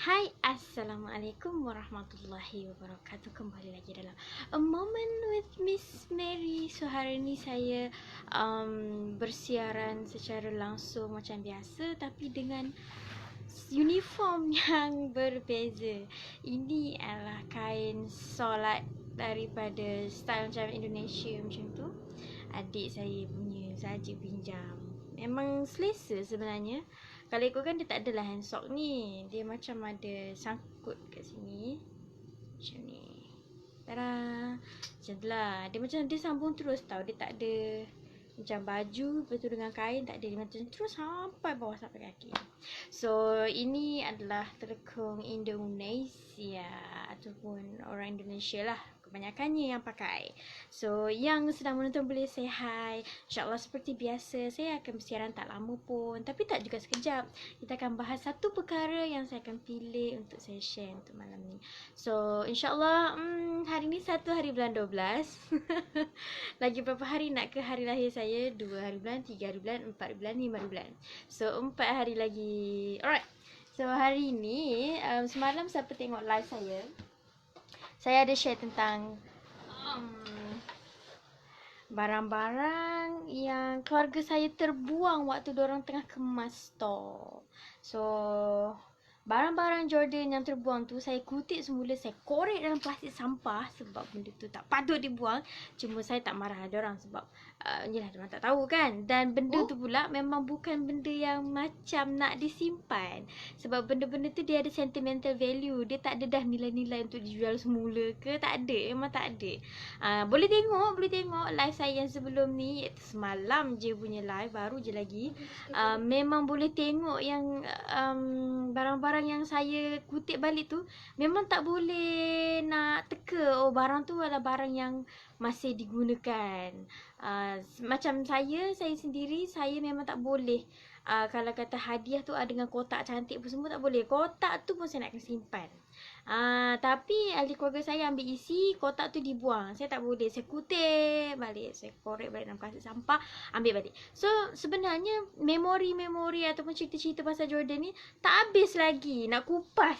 Hai, Assalamualaikum warahmatullahi wabarakatuh. Kembali lagi dalam A Moment with Miss Mary. So hari ni saya bersiaran secara langsung macam biasa, tapi dengan uniform yang berbeza. Ini adalah kain solat daripada style macam Indonesia macam tu. Adik saya punya saja pinjam. Memang selesa sebenarnya. Kalau ikutkan dia tak adalah hand sock ni. Dia macam ada sangkut kat sini. Macam ni. Tada. Macam tu lah. Dia macam dia sambung terus tau. Dia tak ada macam baju lepas tu dengan kain, tak ada. Dia macam terus sampai bawah sampai kaki. So ini adalah telekung Indonesia ataupun orang Indonesia lah kebanyakannya yang pakai. So yang sedang menonton boleh say hi. InsyaAllah seperti biasa saya akan bersiaran tak lama pun, tapi tak juga sekejap. Kita akan bahas satu perkara yang saya akan pilih untuk saya share untuk malam ni. So insyaAllah hari ni 1 hari bulan 12. Lagi berapa hari nak ke hari lahir saya? 2 hari bulan, 3 hari bulan, 4 hari bulan, 5 hari bulan. So 4 hari lagi. Alright. So hari ni semalam siapa tengok live saya ada share tentang barang-barang yang keluarga saya terbuang waktu diorang tengah kemas store. So barang-barang Jordan yang terbuang tu saya kutip semula, saya korek dalam plastik sampah sebab benda tu tak patut dibuang. Cuma saya tak marah diorang sebab yelah diorang tak tahu kan. Dan benda tu pula memang bukan benda yang macam nak disimpan. Sebab benda-benda tu dia ada sentimental value. Dia tak ada dah nilai-nilai untuk dijual semula ke, tak ada, memang tak ada. Boleh tengok live saya yang sebelum ni, iaitu semalam je punya live, baru je lagi. Memang boleh tengok yang barang-barang yang saya kutip balik tu memang tak boleh nak teka barang tu adalah barang yang masih digunakan. Macam saya sendiri, saya memang tak boleh kalau kata hadiah tu ada dengan kotak cantik pun semua tak boleh. Kotak tu pun saya nak kena simpan. Tapi ahli keluarga saya ambil isi, kotak tu dibuang. Saya tak boleh. Saya kutip balik, saya korek balik dalam plastik sampah, ambil balik. So sebenarnya memori-memori ataupun cerita-cerita pasal Jordan ni tak habis lagi nak kupas.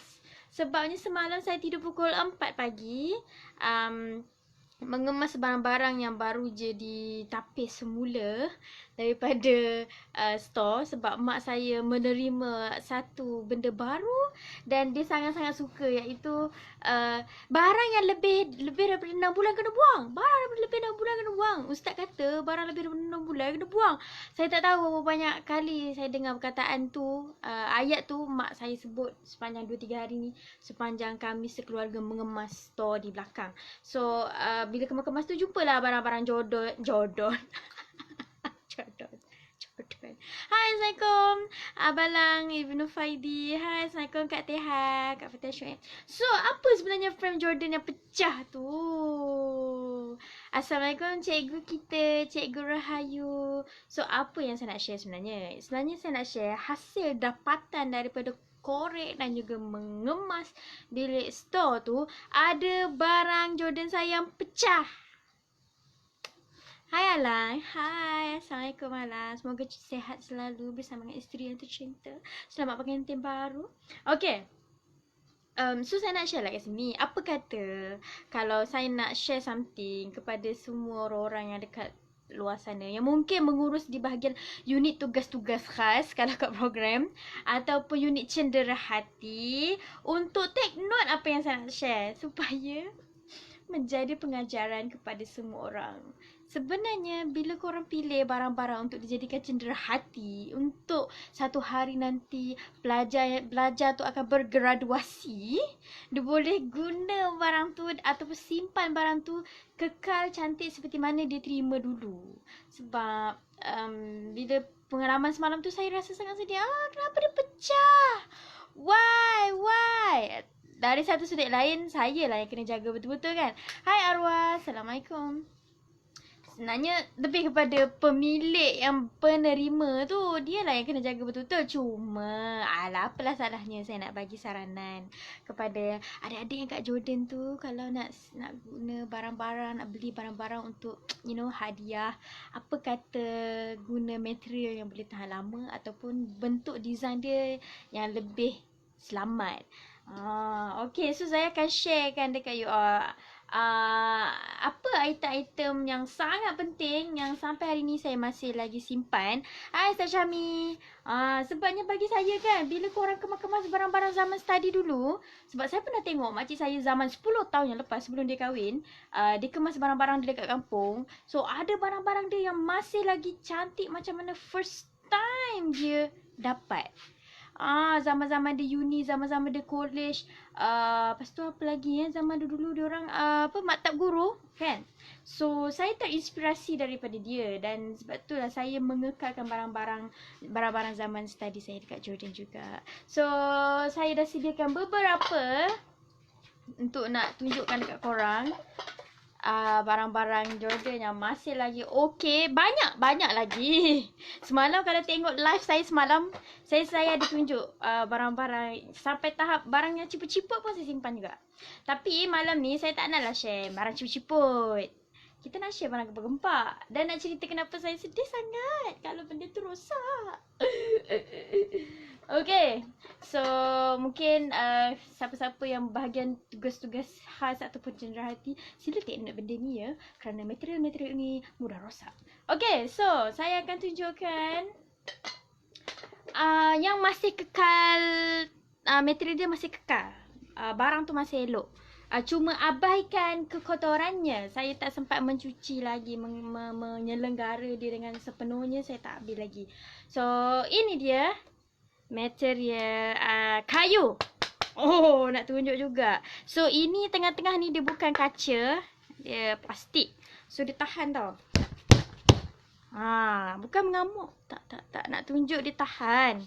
Sebabnya semalam saya tidur pukul 4 pagi, mengemas barang-barang yang baru je ditapis semula daripada store, sebab mak saya menerima satu benda baru dan dia sangat-sangat suka, iaitu barang yang lebih daripada 6 bulan kena buang. Barang daripada lebih 6 bulan kena buang. Ustaz kata barang lebih daripada 6 bulan kena buang. Saya tak tahu berapa banyak kali saya dengar perkataan tu, ayat tu mak saya sebut sepanjang 2-3 hari ni, sepanjang kami sekeluarga mengemas store di belakang. So bila kemas-kemas tu jumpalah barang-barang jodoh. Jodoh. Hai, Assalamualaikum Abalang Ibnu Faidi. Hai, Assalamualaikum Kak Teha, Kak Fatah Syuib. So apa sebenarnya frame Jordan yang pecah tu? Assalamualaikum cikgu kita, Cikgu Rahayu. So apa yang saya nak share sebenarnya? Sebenarnya saya nak share hasil dapatan daripada korek dan juga mengemas bilik store tu. Ada barang Jordan saya yang pecah. Hai Alang. Hai, Assalamualaikum Alang. Semoga sihat selalu bersama dengan isteri yang tercinta. Selamat pengantin baru. Okay. So saya nak share lah kat sini. Apa kata kalau saya nak share something kepada semua orang yang dekat luar sana yang mungkin mengurus di bahagian unit tugas-tugas khas kalau kat program, ataupun unit cendera hati, untuk take note apa yang saya nak share supaya menjadi pengajaran kepada semua orang. Sebenarnya bila korang pilih barang-barang untuk dijadikan cendera hati, untuk satu hari nanti pelajar tu akan bergraduasi, dia boleh guna barang tu ataupun simpan barang tu kekal cantik seperti mana dia terima dulu. Sebab bila pengalaman semalam tu saya rasa sangat sedih. Kenapa dia pecah? Why? Dari satu sudut lain, saya lah yang kena jaga betul-betul kan. Hai Arwah, Assalamualaikum. Sebenarnya lebih kepada pemilik yang penerima tu, dia lah yang kena jaga betul-betul. Cuma apalah salahnya saya nak bagi saranan kepada adik-adik yang kat Jordan tu, kalau nak guna barang-barang, nak beli barang-barang untuk hadiah, apa kata guna material yang boleh tahan lama ataupun bentuk design dia yang lebih selamat. Okay, so saya akan sharekan dekat you all apa item-item yang sangat penting yang sampai hari ni saya masih lagi simpan. Hai Ustaz Syami. Sebabnya bagi saya kan, bila korang kemas-kemas barang-barang zaman study dulu, sebab saya pernah tengok makcik saya zaman 10 tahun yang lepas sebelum dia kahwin, dia kemas barang-barang dia dekat kampung. So ada barang-barang dia yang masih lagi cantik macam mana first time dia dapat. Zaman-zaman dia uni, zaman-zaman dia college. Lepas tu apa lagi zaman dulu dia orang maktab guru kan. So saya terinspirasi daripada dia dan sebab itulah saya mengekalkan barang-barang zaman study saya dekat Jordan juga. So saya dah sediakan beberapa untuk nak tunjukkan dekat korang. Barang-barang Jordan yang masih lagi okey. Banyak lagi. Semalam kalau tengok live saya semalam, saya ada tunjuk barang-barang sampai tahap barang yang ciput-ciput pun saya simpan juga. Tapi malam ni saya tak naklah share barang ciput-ciput. Kita nak share barang gempak-gempak. Dan nak cerita kenapa saya sedih sangat kalau benda tu rosak. Okay, so mungkin siapa-siapa yang bahagian tugas-tugas khas ataupun cenderahati, sila take note benda ni ya, kerana material-material ni mudah rosak. Okay, so saya akan tunjukkan yang masih kekal, material dia masih kekal, barang tu masih elok. Cuma abaikan kekotorannya. Saya tak sempat mencuci lagi, menyelenggara dia dengan sepenuhnya, saya tak ambil lagi. So ini dia material kayu. Nak tunjuk juga. So ini tengah-tengah ni dia bukan kaca, dia plastik. So dia tahan tau. Bukan mengamuk. Tak nak tunjuk dia tahan.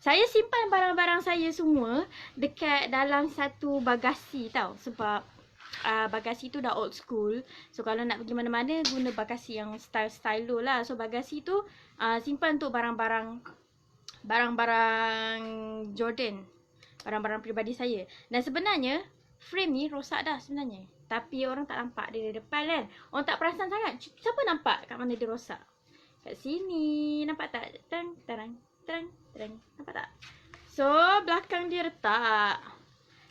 Saya simpan barang-barang saya semua dekat dalam satu bagasi tau. Sebab bagasi tu dah old school. So kalau nak pergi mana-mana guna bagasi yang style lah. So bagasi tu simpan untuk barang-barang Jordan, barang-barang peribadi saya. Dan sebenarnya frame ni rosak dah sebenarnya, tapi orang tak nampak dia dari depan kan. Orang tak perasan sangat. Siapa nampak kat mana dia rosak? Kat sini. Nampak tak? Terang. Nampak tak? So belakang dia retak,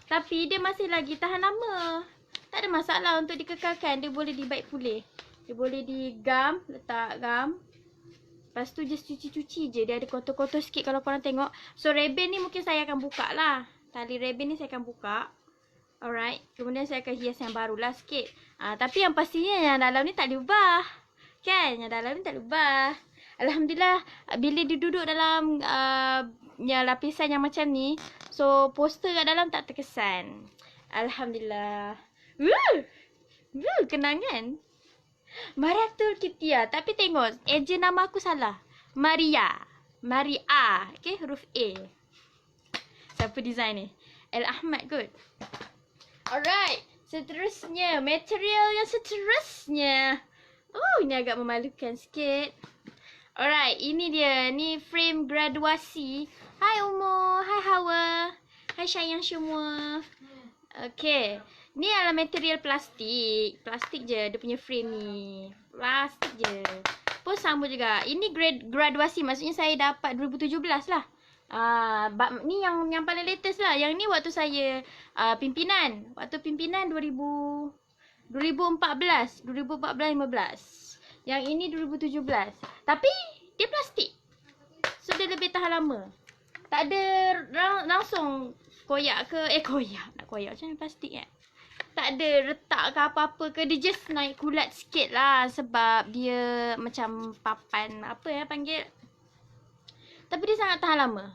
tapi dia masih lagi tahan lama. Tak ada masalah untuk dikekalkan. Dia boleh dibaik pulih. Dia boleh digam, letak gam. Lepas tu just cuci-cuci je. Dia ada kotor-kotor sikit kalau korang tengok. So rebel ni mungkin saya akan buka lah. Tali rebel ni saya akan buka. Alright. Kemudian saya akan hias yang barulah sikit. Tapi yang pastinya yang dalam ni tak diubah. Kan? Yang dalam ni tak diubah. Alhamdulillah bila dia duduk dalam yang lapisan yang macam ni, so poster kat dalam tak terkesan. Alhamdulillah. Kenangan. Mariatul Kitia. Tapi tengok, ejen nama aku salah. Maria. Okay, huruf A. Siapa design ni? El Ahmad kot. Alright. Seterusnya, material yang seterusnya. Ini agak memalukan sikit. Alright, ini dia. Ni frame graduasi. Hai Umur. Hai Hawa. Hai sayang semua. Okay. Ni adalah material plastik. Plastik je dia punya frame ni. Plastik je. Pun sama juga. Ini graduasi. Maksudnya saya dapat 2017 lah. Ni yang paling latest lah. Yang ni waktu saya pimpinan. Waktu pimpinan 2014. 2014-15. Yang ini 2017. Tapi dia plastik. So dia lebih tahan lama. Tak ada langsung koyak ke. Koyak. Nak koyak macam mana plastik kan? Tak ada retak ke apa-apa ke. Dia just naik kulat sikit lah. Sebab dia macam papan. Apa panggil. Tapi dia sangat tahan lama.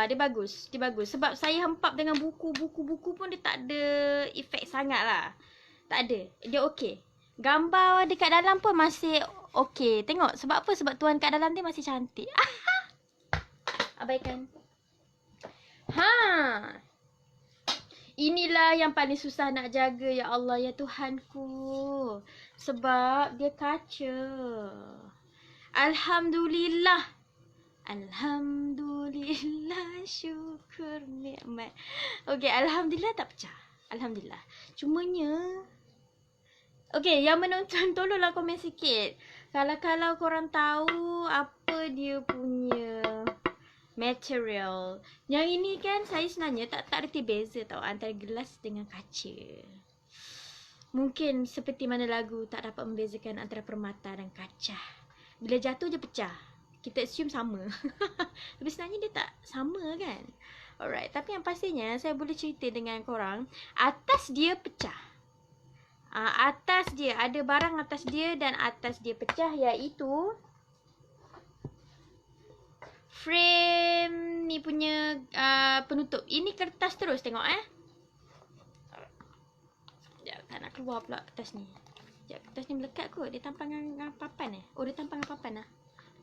Dia bagus. Sebab saya hempap dengan buku-buku pun dia tak ada efek sangat lah. Tak ada. Dia okey. Gambar dekat dalam pun masih okey. Tengok. Sebab apa? Sebab tuan kat dalam dia masih cantik. Abaikan. Inilah yang paling susah nak jaga. Ya Allah, ya Tuhanku. Sebab dia kaca. Alhamdulillah. Syukur nikmat. Okey, Alhamdulillah tak pecah. Alhamdulillah. Cumanya okey, yang menonton tolonglah komen sikit. Kalau korang tahu apa dia punya material. Yang ini kan saya sebenarnya tak reti beza tau antara gelas dengan kaca. Mungkin seperti mana lagu tak dapat membezakan antara permata dan kaca. Bila jatuh je pecah. Kita assume sama. Tapi sebenarnya dia tak sama kan. Alright, tapi yang pastinya saya boleh cerita dengan korang, atas dia pecah. Atas dia, ada barang atas dia dan atas dia pecah, iaitu frame ni punya penutup. Ini kertas terus tengok Sekejap, tak nak keluar pula kertas ni. Sekejap, kertas ni melekat kot. Dia tampang dengan papan Oh, dia tampang dengan papan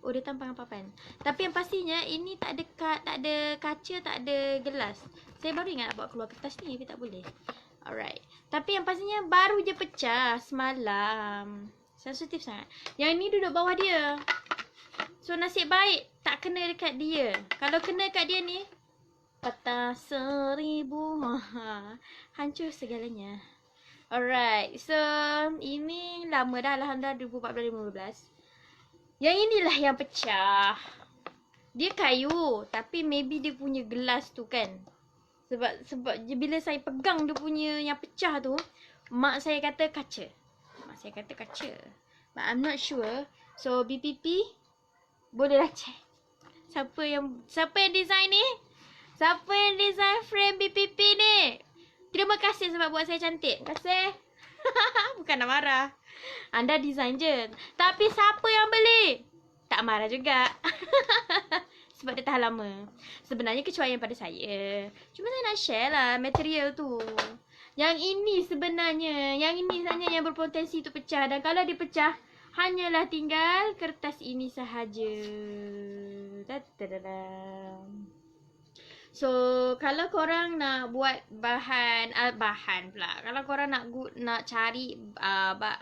Oh, dia tampang dengan papan. Tapi yang pastinya ini tak ada kaca, tak ada gelas. Saya baru ingat nak bawa keluar kertas ni, tapi tak boleh. Alright. Tapi yang pastinya baru je pecah semalam. Sensitif sangat. Yang ni duduk bawah dia. So nasib baik tak kena dekat dia. Kalau kena dekat dia ni, patah 1000. Hancur segalanya. Alright. So ini lama dah, alhamdulillah 2014-2015. Yang inilah yang pecah. Dia kayu, tapi maybe dia punya gelas tu kan. Sebab bila saya pegang dia punya yang pecah tu, mak saya kata kaca. But I'm not sure. So BPP bolehlah check. Siapa yang design ni? Siapa yang design frame BPP ni? Terima kasih sebab buat saya cantik. Terima kasih. Bukan nak marah. Anda design je. Tapi siapa yang beli? Tak marah juga. Sebab dia tahan lama. Sebenarnya kecuali pada saya. Cuma saya nak share lah material tu. Yang ini sebenarnya yang berpotensi untuk pecah. Dan kalau dia pecah, hanyalah tinggal kertas ini sahaja. So, kalau korang nak buat bahan pula. Kalau korang nak cari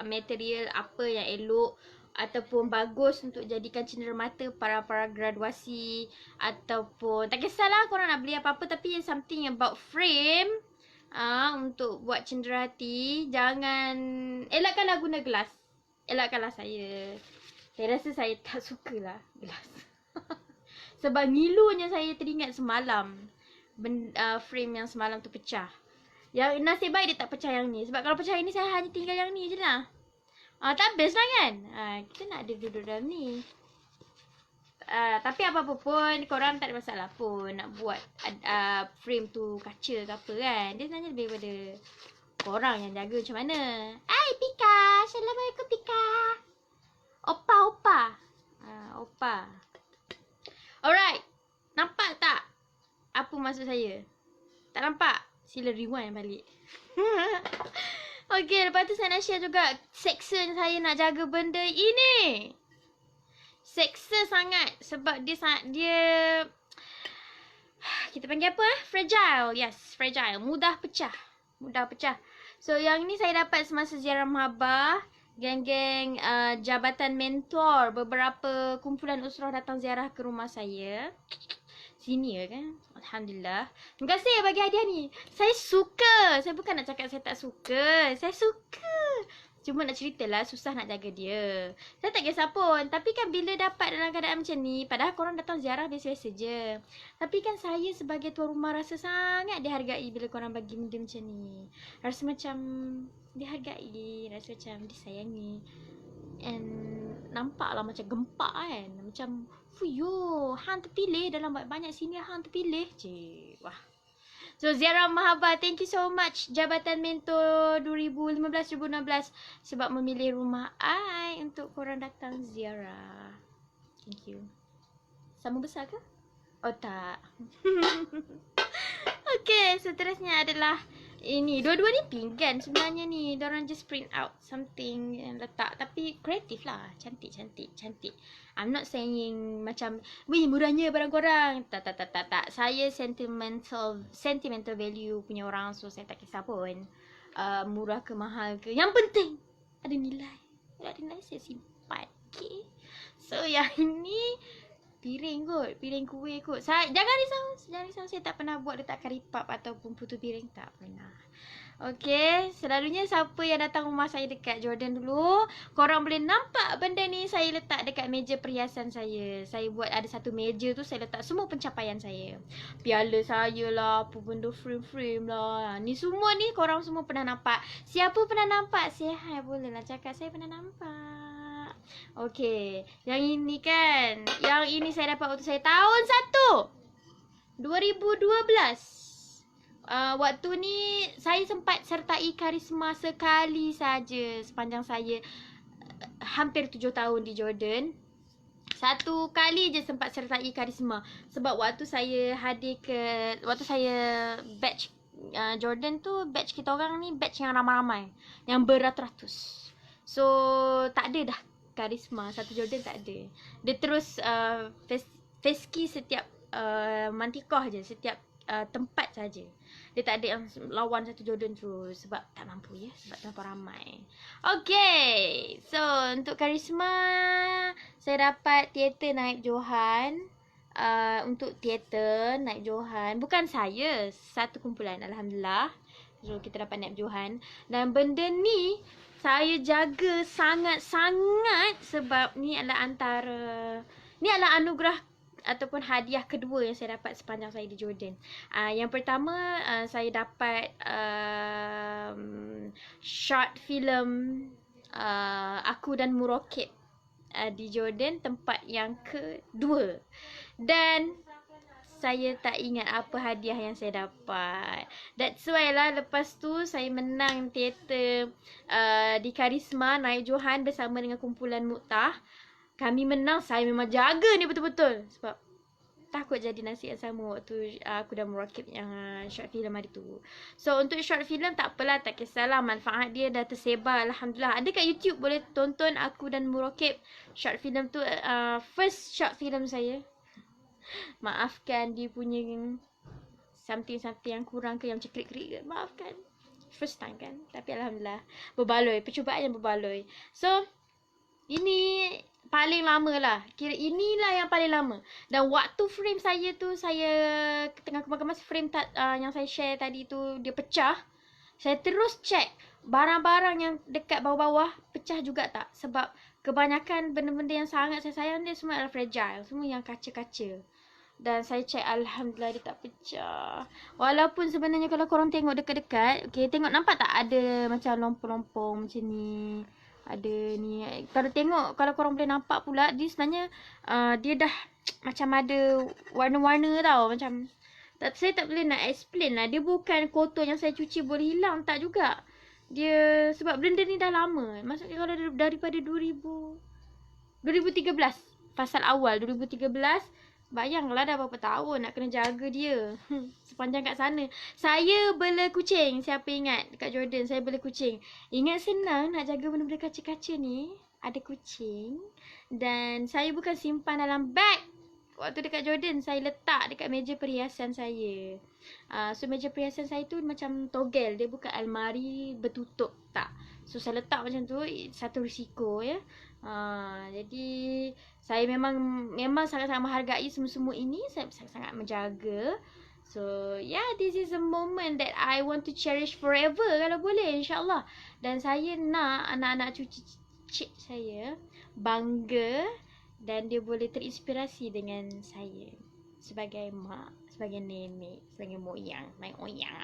material apa yang elok ataupun bagus untuk jadikan cenderamata para graduasi, ataupun tak kisahlah korang nak beli apa-apa, tapi something about frame untuk buat cenderahati, jangan elakkanlah guna gelas. Elakkanlah saya. Saya rasa saya tak sukalah gelas. Sebab ngilunya saya teringat semalam frame yang semalam tu pecah. Yang nasib baik dia tak pecah yang ni. Sebab kalau pecah yang ni, saya hanya tinggal yang ni je lah. Tak best lah kan? Kita nak ada duduk dalam ni. Tapi apa-apa pun, korang tak ada masalah pun nak buat frame tu kaca ke apa kan. Dia sebenarnya lebih pada korang yang jaga macam mana. Hai Pika, Assalamualaikum Pika. Opa. Alright, nampak tak apa maksud saya? Tak nampak? Sila rewind balik. Okay, lepas tu saya nak share juga seksa saya nak jaga benda ini. Seksa sangat sebab dia kita panggil apa fragile. Yes, fragile. Mudah pecah. So yang ni saya dapat semasa ziarah mahabah. Geng-geng Jabatan Mentor, beberapa kumpulan usrah datang ziarah ke rumah saya. Senior kan? Alhamdulillah. Terima kasih bagi hadiah ni. Saya suka. Saya bukan nak cakap saya tak suka. Saya suka. Cuma nak ceritalah susah nak jaga dia. Saya tak kisah pun. Tapi kan bila dapat dalam keadaan macam ni, padahal korang datang ziarah biasa-biasa je. Tapi kan saya sebagai tuan rumah rasa sangat dihargai bila korang bagi benda macam ni. Rasa macam dihargai. Rasa macam disayangi. And nampaklah macam gempak kan. Macam fuyo, hang terpilih dalam banyak senior, hang terpilih je. Wah. So ziarah mahabah, thank you so much Jabatan Mentor 2015-2016 sebab memilih rumah I untuk korang datang ziarah. Thank you. Sama besar ke? Oh tak. Okay, seterusnya adalah ini. Dua-dua ni pinggan sebenarnya ni. Diorang just print out something and letak. Tapi kreatif lah. Cantik. I'm not saying macam, wih murahnya barang korang. Tak. Saya sentimental value punya orang. So saya tak kisah pun. Murah ke mahal ke. Yang penting ada nilai. Ada nilai saya simpan. Okay. So yang ini piring kot. Piring kuih kot. Jangan risau. Saya tak pernah buat letak karipap ataupun putu piring. Tak pernah. Okay, selalunya siapa yang datang rumah saya dekat Jordan dulu, korang boleh nampak benda ni saya letak dekat meja perhiasan saya. Saya buat ada satu meja tu, saya letak semua pencapaian saya. Piala saya lah, apa benda frame-frame lah. Ni semua ni korang semua pernah nampak. Siapa pernah nampak? Say hi, bolehlah cakap saya pernah nampak. Okay, yang ini kan. Yang ini saya dapat waktu saya tahun 1 2012. Waktu ni saya sempat sertai karisma sekali saja sepanjang saya hampir 7 tahun di Jordan. Satu kali je sempat sertai karisma sebab waktu saya waktu saya batch Jordan tu, batch kita orang ni batch yang ramai-ramai, yang beratus-ratus. So tak ada dah karisma, satu Jordan tak ada. Dia terus feski setiap mantikah je, setiap tempat saja. Dia tak ada yang lawan satu Jordan terus sebab tak mampu ya, sebab terlalu ramai. Okay, so untuk karisma saya dapat teater Naib Johan. Untuk teater Naib Johan, bukan saya, satu kumpulan, alhamdulillah. So kita dapat Naib Johan dan benda ni saya jaga sangat-sangat sebab ni adalah anugerah ataupun hadiah kedua yang saya dapat sepanjang saya di Jordan. Yang pertama, saya dapat short film Aku dan Murokib di Jordan, tempat yang kedua. Dan saya tak ingat apa hadiah yang saya dapat. That's why lah lepas tu saya menang teater di Karisma Naib Johan bersama dengan kumpulan Muktah. Kami menang, saya memang jaga ni betul-betul sebab takut jadi nasib yang sama waktu aku dah merakib yang short film hari tu. So untuk short film tak apalah, tak kisahlah, manfaat dia dah tersebar alhamdulillah. Ada kat YouTube, boleh tonton aku dan Murakib. Short film tu first short film saya. Maafkan dia punya something yang kurang ke, yang macam krik-krik ke, maafkan. First time kan, tapi alhamdulillah berbaloi, percubaan yang berbaloi. So ini paling lama lah. Kira inilah yang paling lama. Dan waktu frame saya tu, saya tengah kemas-kemas frame yang saya share tadi tu, dia pecah. Saya terus check barang-barang yang dekat bawah-bawah pecah juga tak. Sebab kebanyakan benda-benda yang sangat saya sayang dia semua adalah fragile. Semua yang kaca-kaca. Dan saya check, alhamdulillah dia tak pecah. Walaupun sebenarnya kalau korang tengok dekat-dekat, okay, tengok nampak tak ada macam lompong-lompong macam ni. Ada ni. Kalau tengok, kalau korang boleh nampak pula, dia sebenarnya dia dah macam ada warna-warna tau. Macam saya tak boleh nak explain lah. Dia bukan kotor yang saya cuci boleh hilang, tak juga. Dia sebab benda ni dah lama. Maksudnya kalau daripada 2013, pasal awal 2013, bayanglah dah berapa tahun nak kena jaga dia. Sepanjang kat sana. Saya bela kucing. Siapa ingat dekat Jordan saya bela kucing. Ingat senang nak jaga benda-benda kaca-kaca ni. Ada kucing. Dan saya bukan simpan dalam bag. Waktu dekat Jordan saya letak dekat meja perhiasan saya. So meja perhiasan saya tu macam togel. Dia bukan almari bertutup. Tak. So saya letak macam tu. Satu risiko ya. Jadi saya memang sangat-sangat menghargai semua-semua ini. Saya sangat-sangat menjaga. So yeah, this is a moment that I want to cherish forever kalau boleh, insyaAllah. Dan saya nak anak-anak cucu cik saya bangga dan dia boleh terinspirasi dengan saya sebagai mak, sebagai nenek, sebagai moyang,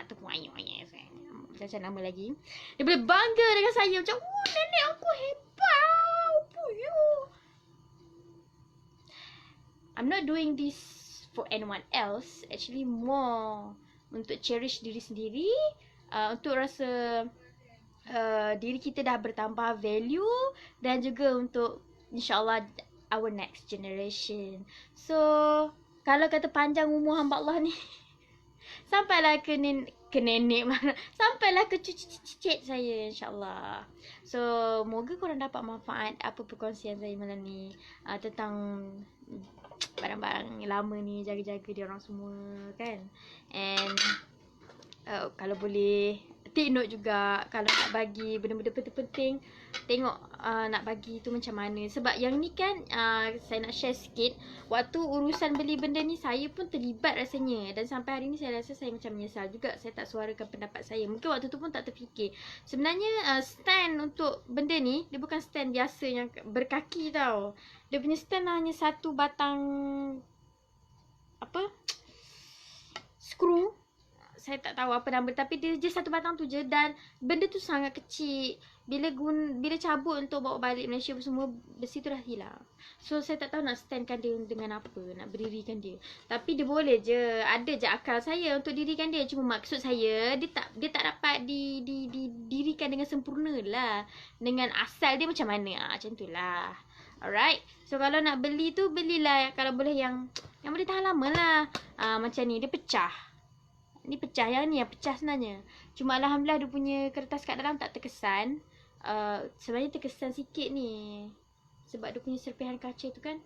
ataupun ayah saya. Macam nama lagi. Dia boleh bangga dengan saya macam, oh nenek aku hebat. Puyo. I'm not doing this for anyone else. Actually more untuk cherish diri sendiri. Untuk rasa diri kita dah bertambah value. Dan juga untuk insyaAllah our next generation. So kalau kata panjang umur hamba Allah ni, sampailah ke nenek mana, sampailah ke cucu-cucu saya, insyaAllah. So moga korang dapat manfaat apa perkongsian saya malam ni tentang barang-barang lama ni, jaga-jaga dia orang semua kan. And kalau boleh take note juga kalau nak bagi benda-benda penting-penting, tengok nak bagi tu macam mana. Sebab yang ni kan saya nak share sikit, waktu urusan beli benda ni saya pun terlibat rasanya. Dan sampai hari ni saya rasa saya macam menyesal juga saya tak suarakan pendapat saya. Mungkin waktu tu pun tak terfikir. Sebenarnya stand untuk benda ni, dia bukan stand biasa yang berkaki tau. Dia punya stand hanya satu batang skru. Saya tak tahu apa nama, tapi dia je satu batang tu je. Dan benda tu sangat kecil. Bila cabut untuk bawa balik Malaysia semua, besi tu dah hilang. So saya tak tahu nak standkan dia dengan apa, nak berdirikan dia. Tapi dia boleh je, ada je akal saya untuk dirikan dia. Cuma maksud saya, dia tak dapat didirikan dengan sempurna lah. Dengan asal dia macam mana, macam tu lah. Alright. So kalau nak beli tu, belilah kalau boleh yang boleh tahan lama lah. Macam ni, dia pecah. Ni pecah, yang ni yang pecah sebenarnya. Cuma alhamdulillah dia punya kertas kat dalam tak terkesan. Sebenarnya terkesan sikit ni, sebab dia punya serpihan kaca tu kan.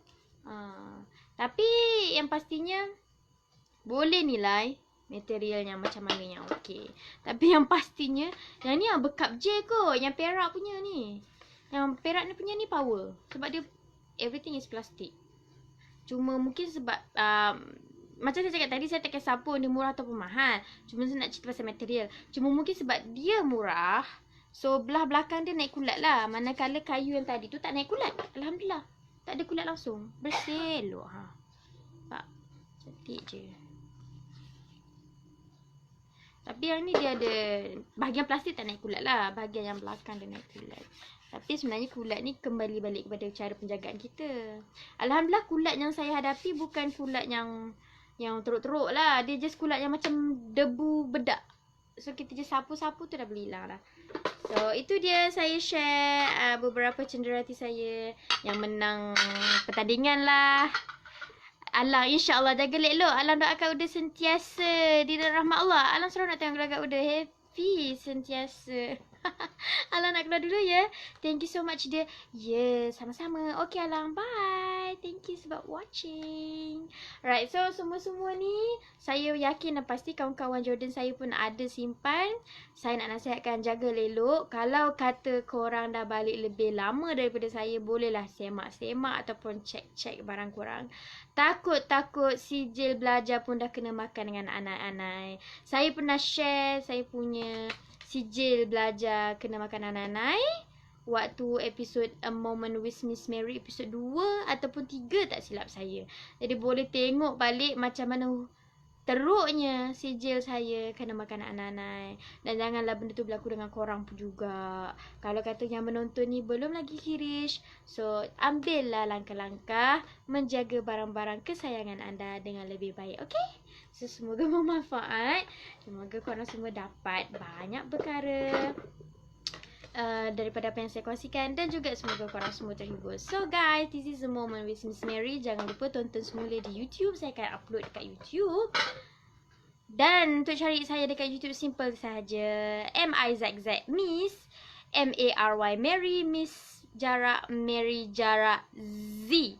Tapi yang pastinya boleh nilai materialnya macam mana yang okey. Tapi yang pastinya yang ni yang bekap je kot. Yang perak punya ni, yang perak ni punya ni power. Sebab dia everything is plastic. Cuma mungkin sebab macam saya cakap tadi, saya tak kisah pun dia murah ataupun mahal. Cuma saya nak cerita pasal material. Cuma mungkin sebab dia murah, so belah belakang dia naik kulat lah. Manakala kayu yang tadi tu tak naik kulat. Alhamdulillah, tak ada kulat langsung. Bersih elok. Tak, cantik je. Tapi yang ni dia ada bahagian plastik tak naik kulat lah. Bahagian yang belakang dia naik kulat. Tapi sebenarnya kulat ni kembali balik kepada cara penjagaan kita. Alhamdulillah kulat yang saya hadapi bukan kulat yang teruk-teruk lah. Dia just kulat yang macam debu bedak. So kita je sapu-sapu tu dah boleh hilang lah. So itu dia saya share beberapa cenderahati saya yang menang pertandingan lah. Alang insya-Allah jaga elok. Alang doakan Uda sentiasa di dalam rahmat Allah. Alang selalu nak tengok gelagat Uda happy sentiasa. Alang nak keluar dulu ya. Thank you so much dia. Ya, sama-sama. Okay Alang, bye. Thank you sebab watching. Alright, so semua-semua ni saya yakin dan pasti kawan-kawan Jordan saya pun ada simpan. Saya nak nasihatkan jaga elok. Kalau kata korang dah balik lebih lama daripada saya, bolehlah semak-semak ataupun cek-cek barang korang. Takut-takut sijil belajar pun dah kena makan dengan anak-anak. Saya pernah share saya punya sijil belajar kena makan anak-anak waktu episod A Moment with Miss Mary episod 2 ataupun 3 tak silap saya. Jadi boleh tengok balik macam mana teruknya sijil saya kena makan anak-anak. Dan janganlah benda tu berlaku dengan korang pun juga. Kalau kata yang menonton ni belum lagi kirish, so ambillah langkah-langkah menjaga barang-barang kesayangan anda dengan lebih baik. Okay? So semoga bermanfaat. Semoga korang semua dapat banyak perkara daripada apa yang saya kongsikan. Dan juga semoga korang semua terhibur. So guys, this is A Moment with Miss Mary. Jangan lupa tonton semula di YouTube. Saya akan upload dekat YouTube. Dan untuk cari saya dekat YouTube simple sahaja. M-I-Z-Z Miss, M-A-R-Y Mary, Miss jarak Mary jarak Z.